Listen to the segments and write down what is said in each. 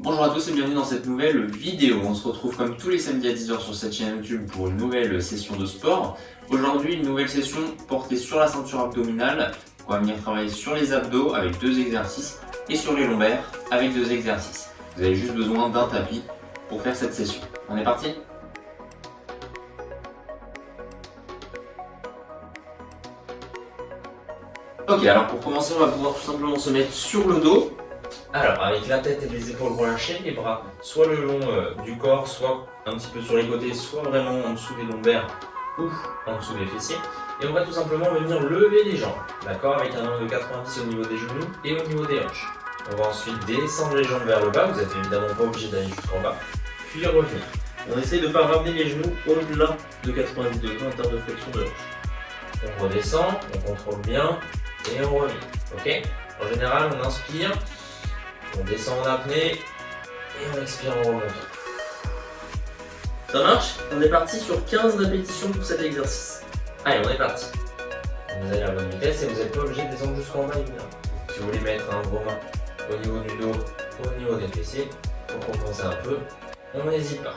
Bonjour à tous et bienvenue dans cette nouvelle vidéo. On se retrouve comme tous les samedis à 10h sur cette chaîne YouTube pour une nouvelle session de sport. Aujourd'hui, une nouvelle session portée sur la ceinture abdominale. On va venir travailler sur les abdos avec 2 exercices et sur les lombaires avec 2 exercices. Vous avez juste besoin d'un tapis pour faire cette session. On est parti ? Ok, alors pour commencer, on va pouvoir tout simplement se mettre sur le dos. Alors, avec la tête et les épaules relâchées, les bras soit le long du corps, soit un petit peu sur les côtés, soit vraiment en dessous des lombaires ou en dessous des fessiers. Et on va tout simplement venir lever les jambes, d'accord, avec un angle de 90 au niveau des genoux et au niveau des hanches. On va ensuite descendre les jambes vers le bas, vous n'êtes évidemment pas obligé d'aller jusqu'en bas, puis revenir. On essaye de ne pas ramener les genoux au-delà de 90 degrés en termes de flexion de hanche. On redescend, on contrôle bien et on revient. Ok ? En général, on inspire. On descend en apnée et on expire en remontant. Ça marche? On est parti sur 15 répétitions pour cet exercice. Allez, on est parti. Vous allez à la bonne vitesse et vous n'êtes pas obligé de descendre jusqu'en bas évidemment. Si vous voulez mettre vos mains au niveau du dos, au niveau des fessiers, pour compenser un peu, on n'hésite pas.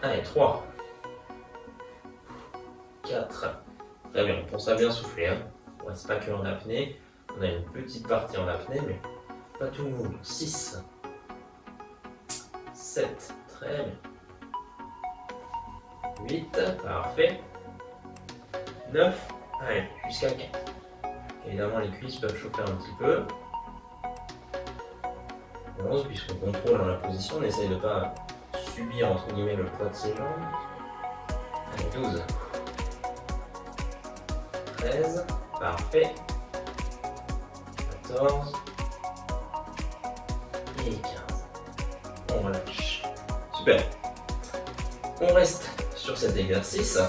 Allez, 3, 4, très bien, on pense à bien souffler. On ne reste pas que en apnée. On a une petite partie en apnée, mais pas tout le monde. 6, 7, très bien. 8, parfait. 9, allez, jusqu'à 15. Évidemment, les cuisses peuvent chauffer un petit peu. 11, puisqu'on contrôle dans la position, on essaye de ne pas subir entre guillemets le poids de ses jambes. Allez, 12, 13, parfait. 14, et 15. On relâche. Super. On reste sur cet exercice.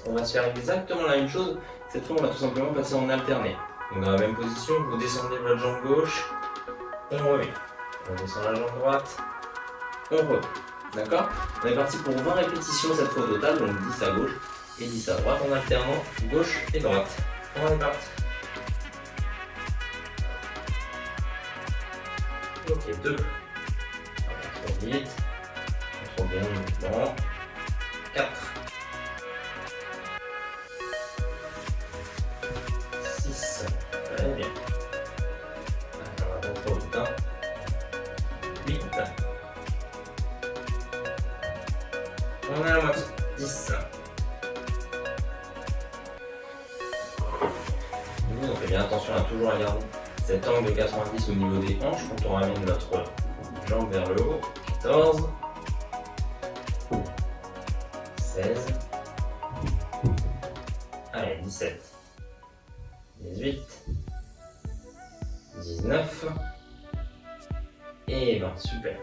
On va se faire exactement la même chose. Cette fois, on va tout simplement passer en alterné. Donc dans la même position, vous descendez votre jambe gauche, on revient. On descend la jambe droite, on revient. D'accord ? On est parti pour 20 répétitions cette fois au total, donc 10 à gauche et 10 à droite en alternant gauche et droite. On est parti. Ok, 2. On va trop vite. On trop bien le mouvement. 4. 6. Très bien. Alors, on va trop vite. 8. On est à la moitié. 10. Nous, on fait bien attention à toujours regarder cet angle de 90 au niveau des hanches quand on ramène notre jambe vers le haut. 14, 16, allez, 17, 18, 19 et 20, super.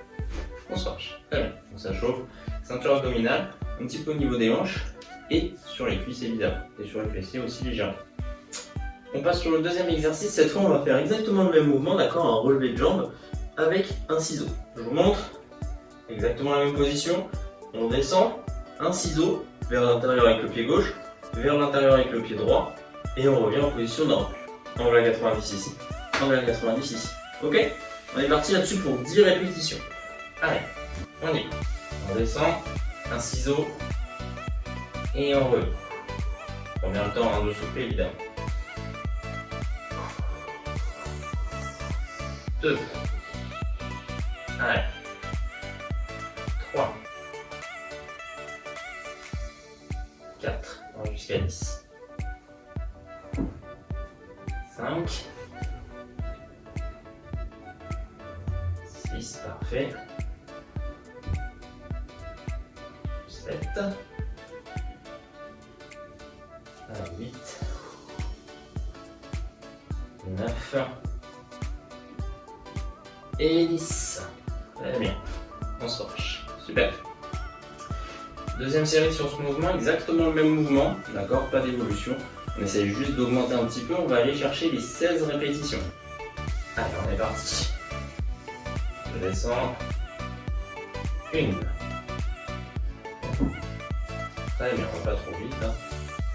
On se relâche, très bien, donc ça chauffe. Ceinture abdominale, un petit peu au niveau des hanches et sur les cuisses évidemment, et sur les fessiers aussi légèrement. On passe sur le deuxième exercice. Cette fois, on va faire exactement le même mouvement, d'accord, un relevé de jambe avec un ciseau. Je vous montre exactement la même position. On descend, un ciseau vers l'intérieur avec le pied gauche, vers l'intérieur avec le pied droit, et on revient en position normale. Angle à 90 ici, angle à 90 ici. Ok ? On est parti là-dessus pour 10 répétitions. Allez, on y va. On descend, un ciseau, et on revient. On met le temps de souffler évidemment. 2, allez, 3, 4, jusqu'à 10, 5, 6, parfait, 7, 8, 9, et 10. Très bien. On se relâche. Super. Deuxième série sur ce mouvement, exactement le même mouvement. D'accord ? Pas d'évolution. On essaye juste d'augmenter un petit peu. On va aller chercher les 16 répétitions. Allez, on est parti. Je descends. 1. Très bien, on va pas trop vite.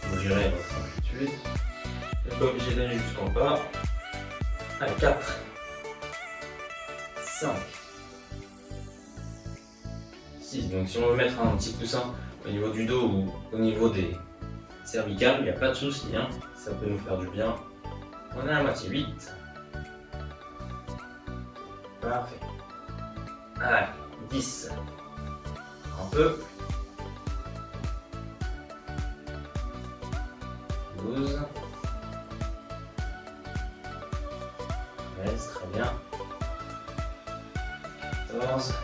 Vous gérez votre amplitude. Vous n'êtes pas obligé d'aller jusqu'en bas. Allez, 4, 5, 6. Donc si on veut mettre un petit coussin au niveau du dos ou au niveau des cervicales, il n'y a pas de souci, hein. Ça peut nous faire du bien. On est à la moitié, 8. Parfait. Allez, 10. Un peu. 12. 13, très bien. 14.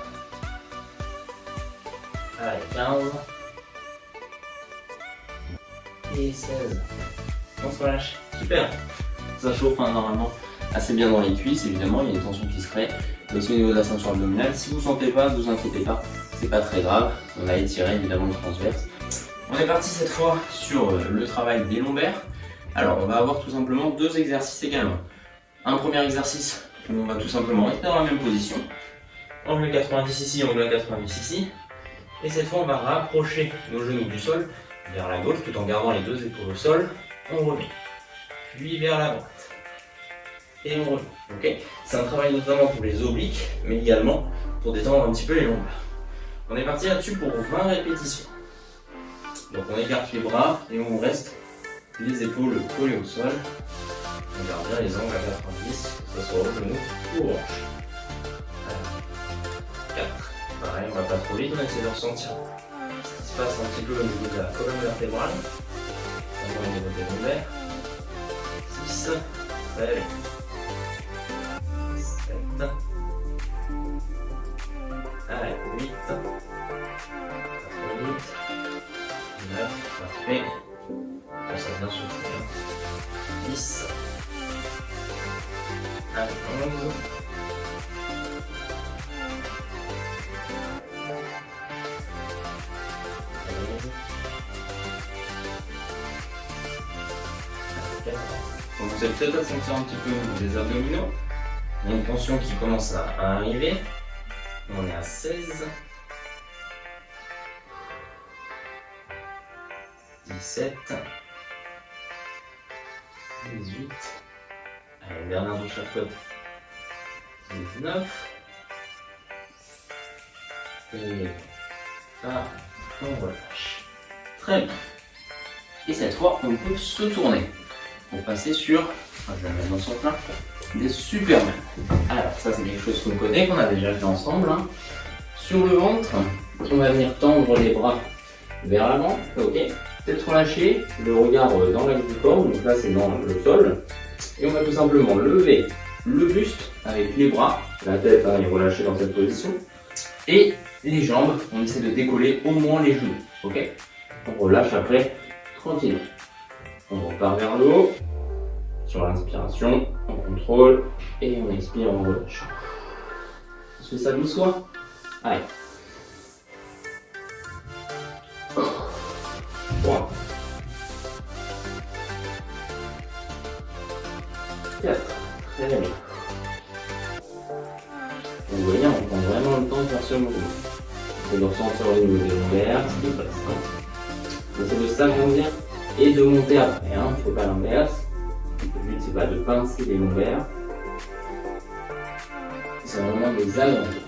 Allez, 15. Et 16. On se relâche. Super. Ça chauffe normalement assez bien dans les cuisses, évidemment, il y a une tension qui se crée. Aussi au niveau de la ceinture abdominale, si vous ne sentez pas, ne vous inquiétez pas, c'est pas très grave. On a étiré évidemment le transverse. On est parti cette fois sur le travail des lombaires. Alors on va avoir tout simplement 2 exercices également. Un premier exercice où on va tout simplement rester dans la même position. Angle 90 ici, angle 90 ici. Et cette fois on va rapprocher nos genoux du sol vers la gauche tout en gardant les 2 épaules au sol. On remet. Puis vers la droite. Et on remet. Okay, c'est un travail notamment pour les obliques, mais également pour détendre un petit peu les lombaires. On est parti là-dessus pour 20 répétitions. Donc on écarte les bras et on reste les épaules collées au sol. On garde bien les angles à 90, que ce soit au genou ou aux hanches. 4. Pareil, on va pas trop vite, on essaie de ressentir ce qui se passe un petit peu au niveau de la colonne vertébrale, au niveau des lombaires. 6. Allez. 7. Allez, 8. 9, parfait. Ça bien souffler. 10. Allez, 11. Vous commencez peut-être à sentir un petit peu des abdominaux. Il y a une tension qui commence à arriver. On est à 16. 17. 18. Allez, dernière de chaque côté. 19. Et là, on relâche. Très bien. Et cette fois, on peut se tourner pour passer sur, je vais la mettre dans son plat, des Superman. Alors, ça, c'est quelque chose qu'on connaît, qu'on a déjà fait ensemble. Hein. Sur le ventre, on va venir tendre les bras vers l'avant. Ok. Peut-être relâcher le regard dans l'axe du corps, donc là c'est dans le sol. Et on va tout simplement lever le buste avec les bras, la tête est relâchée dans cette position. Et les jambes, on essaie de décoller au moins les genoux. Ok. On relâche après, tranquillement. On repart vers le haut. Sur l'inspiration, on contrôle et on expire en relâchant. On se fait ça doucement. Allez. 3. 4. Très bien. Vous voyez, on prend vraiment le temps de faire ce mouvement. On essaie de ressentir au niveau des lombaires, ce qui passe. On essaie de s'agrandir et de monter après. Il ne faut pas l'inverse. Le but, c'est pas de pincer les lombaires. C'est vraiment des agrandir.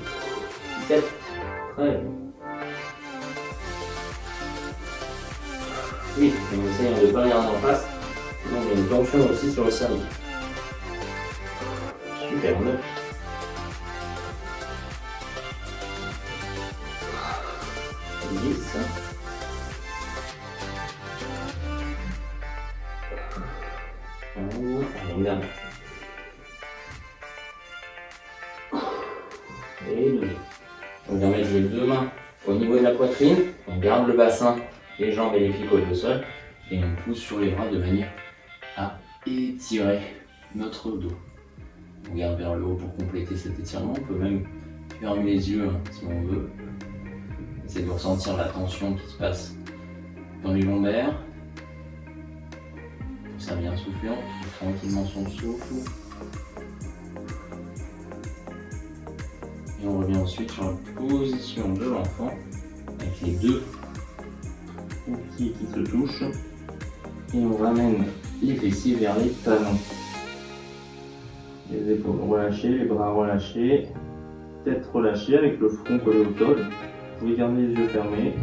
7. Très bien. Oui, on essaie de ne pas regarder en face, sinon il y a une tension aussi sur le cerveau. Super, 9. 10. 11. Allez, une dernière. Et 12. On vient mettre les 2 mains au niveau de la poitrine, on garde le bassin, les jambes et les pieds collés au sol, et on pousse sur les bras de manière à étirer notre dos. On regarde vers le haut pour compléter cet étirement. On peut même fermer les yeux si on veut. Essayer de ressentir la tension qui se passe dans les lombaires. Ça bien souffler, on trouve tranquillement son souffle. Et on revient ensuite sur la position de l'enfant avec les 2 pieds qui se touchent. Et on ramène les fessiers vers les talons. Les épaules relâchées, les bras relâchés. tête relâchée avec le front collé au sol. Vous pouvez garder les yeux fermés.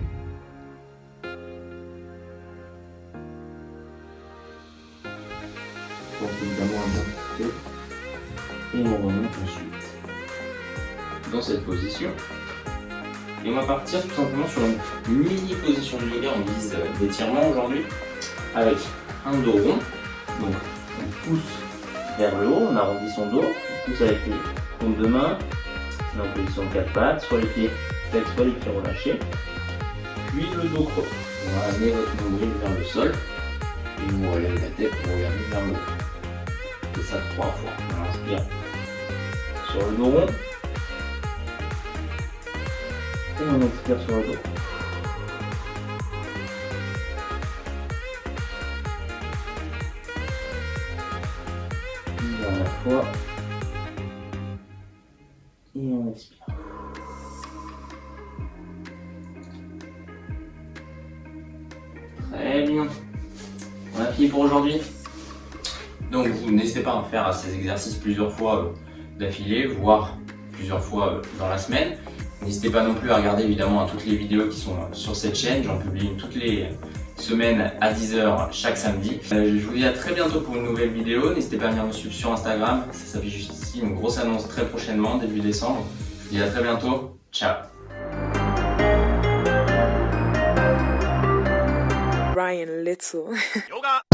Donc évidemment un bien poussé. Et on remonte ensuite dans cette position. Et on va partir tout simplement sur une mini position de yoga en guise d'étirement aujourd'hui, avec un dos rond. Donc on pousse vers le haut, on arrondit son dos, on pousse avec les paumes de main, on est en position de 4 pattes, soit les pieds flex, soit les pieds relâchés. Puis le dos creux. On va amener votre nombril vers le sol et vous relève la tête pour regarder vers le haut. C'est ça 3 fois. On inspire sur le dos rond. Et on expire sur le dos. Une dernière fois. Et on expire. Très bien. On a fini pour aujourd'hui. Donc vous n'hésitez pas à faire ces exercices plusieurs fois d'affilée, voire plusieurs fois dans la semaine. N'hésitez pas non plus à regarder évidemment toutes les vidéos qui sont sur cette chaîne. J'en publie toutes les semaines à 10 h chaque samedi. Je vous dis à très bientôt pour une nouvelle vidéo. N'hésitez pas à venir me suivre sur Instagram. Ça s'affiche juste ici. Une grosse annonce très prochainement, début décembre. Je vous dis à très bientôt. Ciao. Ryan Little. Yoga.